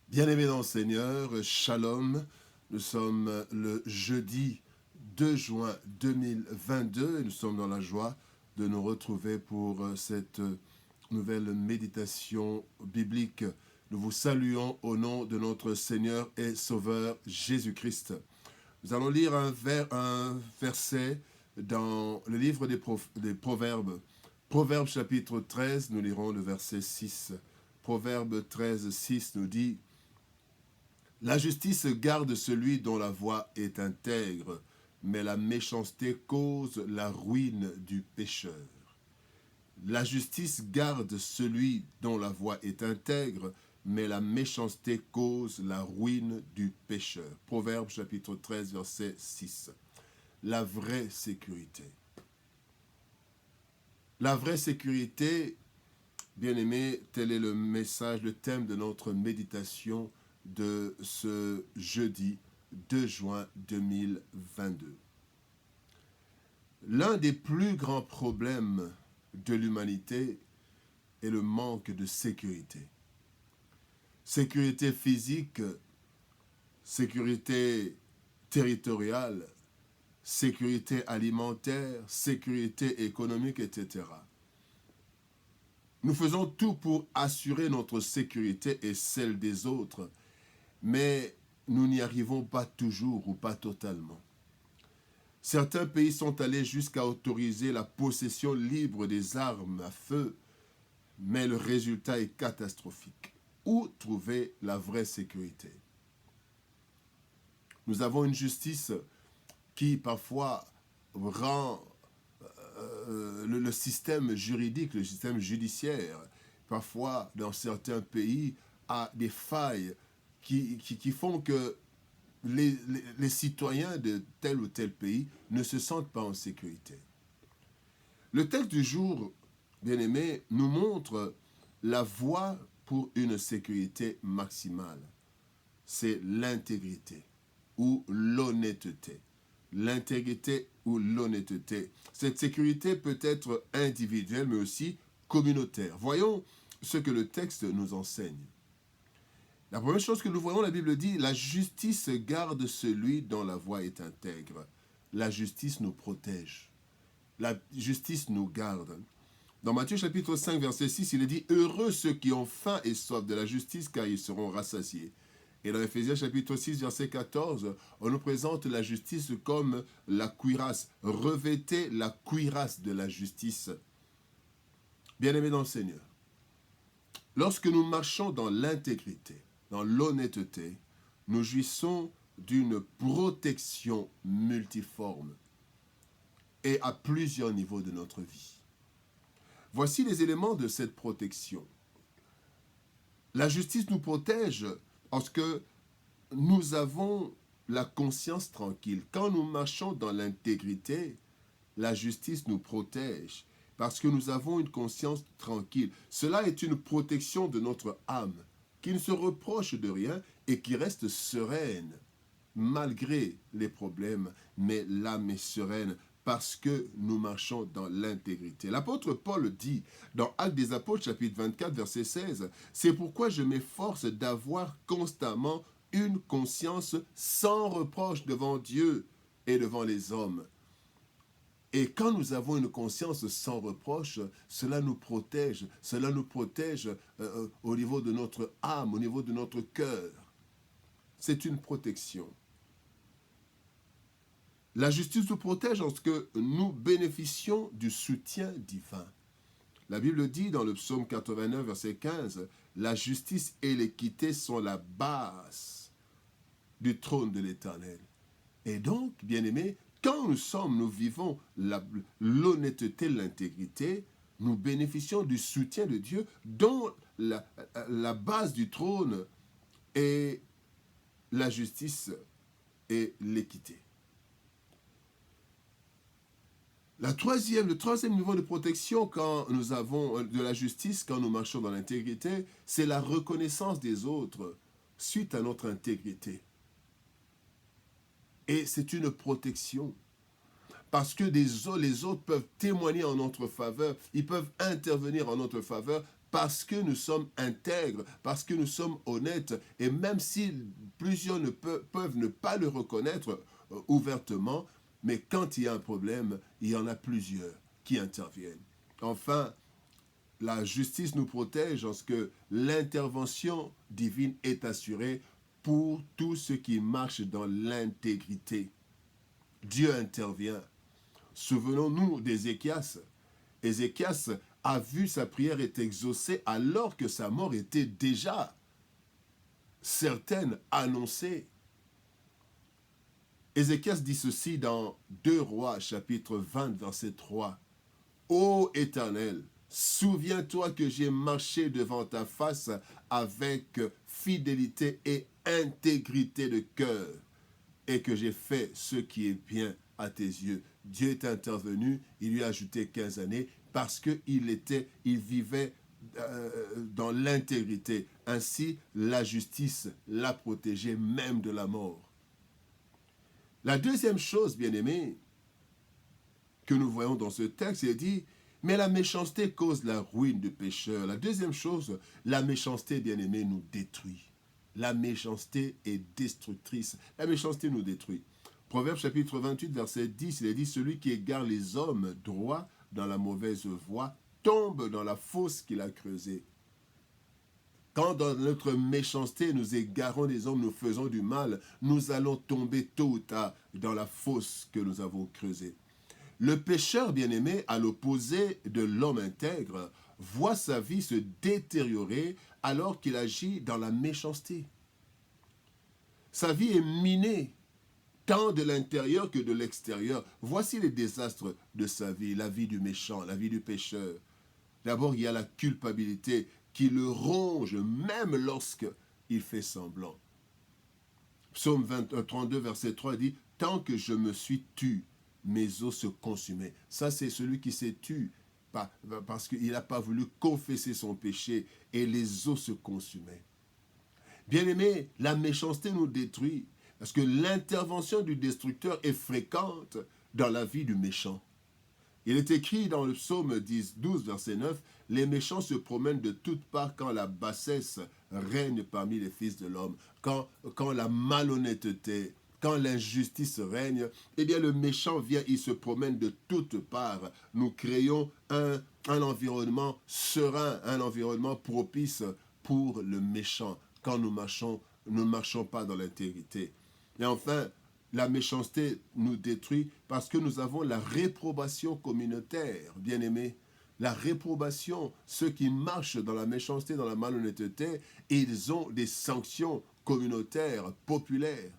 Bien-aimés dans le Seigneur, Shalom, nous sommes le jeudi 2 juin 2022 et nous sommes dans la joie de nous retrouver pour cette nouvelle méditation biblique. Nous vous saluons au nom de notre Seigneur et Sauveur Jésus-Christ. Nous allons lire un verset dans le livre des Proverbes. Proverbes chapitre 13, nous lirons le verset 6. Proverbe 13, 6 nous dit: la justice garde celui dont la voie est intègre, mais la méchanceté cause la ruine du pécheur. La justice garde celui dont la voie est intègre, mais la méchanceté cause la ruine du pécheur. Proverbe chapitre 13, verset 6. La vraie sécurité. La vraie sécurité, bien-aimés, tel est le message, le thème de notre méditation de ce jeudi 2 juin 2022. L'un des plus grands problèmes de l'humanité est le manque de sécurité. Sécurité physique, sécurité territoriale, sécurité alimentaire, sécurité économique, etc. Nous faisons tout pour assurer notre sécurité et celle des autres, mais nous n'y arrivons pas toujours ou pas totalement. Certains pays sont allés jusqu'à autoriser la possession libre des armes à feu, mais le résultat est catastrophique. Où trouver la vraie sécurité? Nous avons une justice qui parfois rend le système juridique, le système judiciaire, parfois dans certains pays, a des failles qui font que les citoyens de tel ou tel pays ne se sentent pas en sécurité. Le texte du jour, bien-aimé, nous montre la voie pour une sécurité maximale. C'est l'intégrité ou l'honnêteté. L'intégrité ou l'honnêteté. Cette sécurité peut être individuelle, mais aussi communautaire. Voyons ce que le texte nous enseigne. La première chose que nous voyons, la Bible dit: la justice garde celui dont la voie est intègre. La justice nous protège. La justice nous garde. Dans Matthieu chapitre 5, verset 6, il est dit: heureux ceux qui ont faim et soif de la justice, car ils seront rassasiés. Et dans Éphésiens chapitre 6, verset 14, on nous présente la justice comme la cuirasse. Revêtez la cuirasse de la justice. Bien-aimés dans le Seigneur, lorsque nous marchons dans l'intégrité, dans l'honnêteté, nous jouissons d'une protection multiforme et à plusieurs niveaux de notre vie. Voici les éléments de cette protection. La justice nous protège parce que nous avons la conscience tranquille. Quand nous marchons dans l'intégrité, la justice nous protège parce que nous avons une conscience tranquille. Cela est une protection de notre âme qui ne se reproche de rien et qui reste sereine malgré les problèmes, mais l'âme est sereine parce que nous marchons dans l'intégrité. L'apôtre Paul dit dans Actes des Apôtres chapitre 24 verset 16, « C'est pourquoi je m'efforce d'avoir constamment une conscience sans reproche devant Dieu et devant les hommes. » Et quand nous avons une conscience sans reproche, cela nous protège au niveau de notre âme, au niveau de notre cœur. C'est une protection. La justice nous protège parce que nous bénéficions du soutien divin. La Bible dit dans le psaume 89, verset 15, « La justice et l'équité sont la base du trône de l'Éternel. » Et donc, bien-aimés, quand nous vivons l'honnêteté, l'intégrité, nous bénéficions du soutien de Dieu dont la base du trône est la justice et l'équité. Le troisième niveau de protection quand nous avons de la justice, quand nous marchons dans l'intégrité, c'est la reconnaissance des autres suite à notre intégrité. Et c'est une protection. Parce que les autres peuvent témoigner en notre faveur, ils peuvent intervenir en notre faveur parce que nous sommes intègres, parce que nous sommes honnêtes, et même si plusieurs peuvent ne pas le reconnaître ouvertement, mais quand il y a un problème, il y en a plusieurs qui interviennent. Enfin, la justice nous protège en ce que l'intervention divine est assurée pour tout ce qui marche dans l'intégrité. Dieu intervient. Souvenons-nous d'Ézéchias. Ézéchias a vu sa prière être exaucée alors que sa mort était déjà certaine, annoncée. Ézéchias dit ceci dans 2 Rois, chapitre 20, verset 3. « Ô Éternel, souviens-toi que j'ai marché devant ta face avec fidélité et intégrité de cœur, et que j'ai fait ce qui est bien à tes yeux. » Dieu est intervenu, il lui a ajouté 15 années, parce qu'il vivait dans l'intégrité. Ainsi, la justice l'a protégé même de la mort. La deuxième chose, bien-aimés, que nous voyons dans ce texte, il dit, mais la méchanceté cause la ruine du pécheur. La deuxième chose, la méchanceté, bien-aimés, nous détruit. La méchanceté est destructrice. La méchanceté nous détruit. Proverbe chapitre 28, verset 10, il est dit, celui qui égare les hommes droits dans la mauvaise voie tombe dans la fosse qu'il a creusée. Quand dans notre méchanceté, nous égarons les hommes, nous faisons du mal, nous allons tomber tôt ou tard dans la fosse que nous avons creusée. Le pécheur, bien-aimé, à l'opposé de l'homme intègre, voit sa vie se détériorer alors qu'il agit dans la méchanceté. Sa vie est minée, tant de l'intérieur que de l'extérieur. Voici les désastres de sa vie, la vie du méchant, la vie du pécheur. D'abord, il y a la culpabilité qui le ronge même lorsqu'il fait semblant. Psaume 32, verset 3 dit « Tant que je me suis tu, mes os se consumaient. » Ça, c'est celui qui s'est tu parce qu'il n'a pas voulu confesser son péché et les os se consumaient. Bien-aimés, la méchanceté nous détruit parce que l'intervention du destructeur est fréquente dans la vie du méchant. Il est écrit dans le psaume 12, verset 9, « Les méchants se promènent de toutes parts quand la bassesse règne parmi les fils de l'homme. » Quand la malhonnêteté, quand l'injustice règne, eh bien le méchant vient, il se promène de toutes parts. Nous créons un environnement serein, un environnement propice pour le méchant quand nous ne marchons pas dans l'intégrité. Et enfin, la méchanceté nous détruit parce que nous avons la réprobation communautaire, bien-aimés. La réprobation, ceux qui marchent dans la méchanceté, dans la malhonnêteté, ils ont des sanctions communautaires, populaires.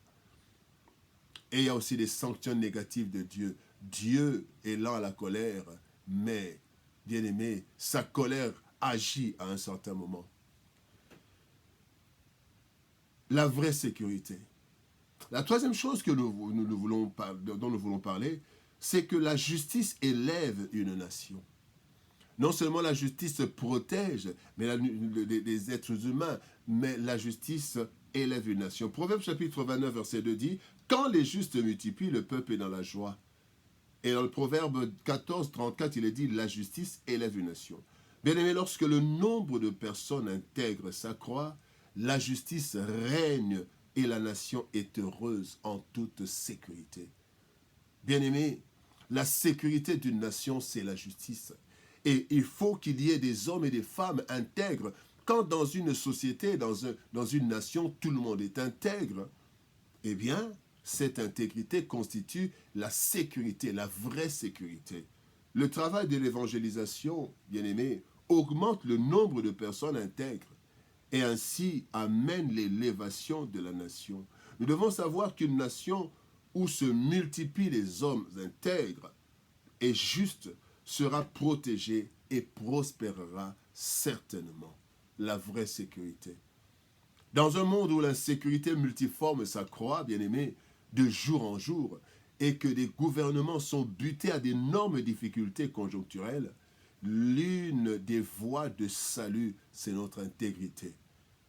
Et il y a aussi des sanctions négatives de Dieu. Dieu est lent à la colère, mais, bien-aimé, sa colère agit à un certain moment. La vraie sécurité. La troisième chose que dont nous voulons parler, c'est que la justice élève une nation. Non seulement la justice protège les êtres humains, mais la justice élève une nation. Proverbe chapitre 29, verset 2 dit « Quand les justes multiplient, le peuple est dans la joie. » Et dans le Proverbe 14, 34, il est dit « La justice élève une nation. » Bien aimé, lorsque le nombre de personnes intègres s'accroît, la justice règne et la nation est heureuse en toute sécurité. Bien-aimés, la sécurité d'une nation, c'est la justice. Et il faut qu'il y ait des hommes et des femmes intègres. Quand dans une société, dans une nation, tout le monde est intègre, eh bien, cette intégrité constitue la sécurité, la vraie sécurité. Le travail de l'évangélisation, bien-aimés, augmente le nombre de personnes intègres et ainsi amène l'élévation de la nation. Nous devons savoir qu'une nation où se multiplient les hommes intègres et justes sera protégée et prospérera certainement. La vraie sécurité. Dans un monde où l'insécurité multiforme s'accroît, bien-aimés, de jour en jour, et que des gouvernements sont butés à d'énormes difficultés conjoncturelles, l'une des voies de salut, c'est notre intégrité.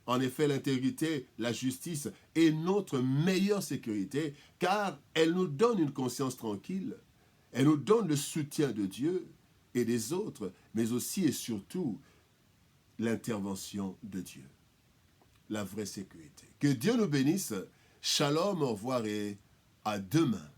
En effet, l'intégrité, la justice est notre meilleure sécurité, car elle nous donne une conscience tranquille, elle nous donne le soutien de Dieu et des autres, mais aussi et surtout, l'intervention de Dieu. La vraie sécurité. Que Dieu nous bénisse. Shalom, au revoir et à demain.